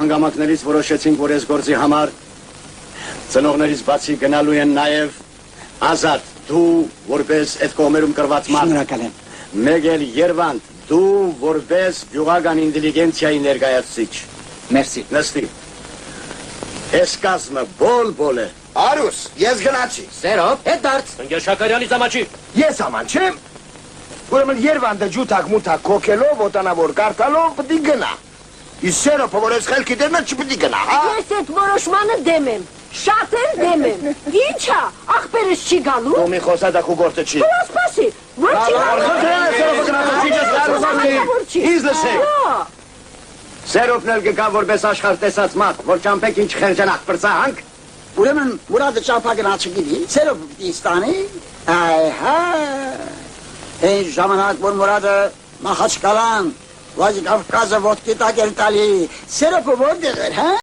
Հանգամանքներից որոշեցինք, որ այս գործի համար ծնողներից բացի գնալու են նաև Ազատ, դու որպես այդ կողմերում կրված մարդ։ Շնորհակալ եմ։ Մեկ էլ Երվանդ, դու որպես գյուղական ինտելիգենցիայի ներկայացուցիչ։ Մերսի։ Նստի։ Այս կազմը բոլ է։ Արուս, ես գնացի։ Սերով, հետ դարձ։ Ընկեր Շաքարյանի զամաչի։ Ես աման չեմ։ Ուրեմն Երվանդը ջութակ մութակ կոքելով, օտանավոր կարտալով պտի գնա։ Իսկ Սերոպը, որ ես խելքի դեմ է, չպտի գնա, հա։ Ես այդ որոշմանը դեմ եմ, շատ էլ դեմ եմ։ Ինչա, ախպերս չի գալու։ Դու մի խոսադակու գործը չի։ Հլո սպասի, որ չի գալու։ Սերոպն էլ գկա որպես աշխարհ տեսած մարդ, որ ճամփեք ինչ խեղճանախ պրծահանք։ Ուրեմն Մուրադը ճապա գնացի գիտի, Սերով Իստանի, այհա։ Այն ժամանակ որ Մուրադը Մախաչկալան, Վազի Կավկազը ոտքի տակ էր տալի, Սերովը որտեղ էր, հա։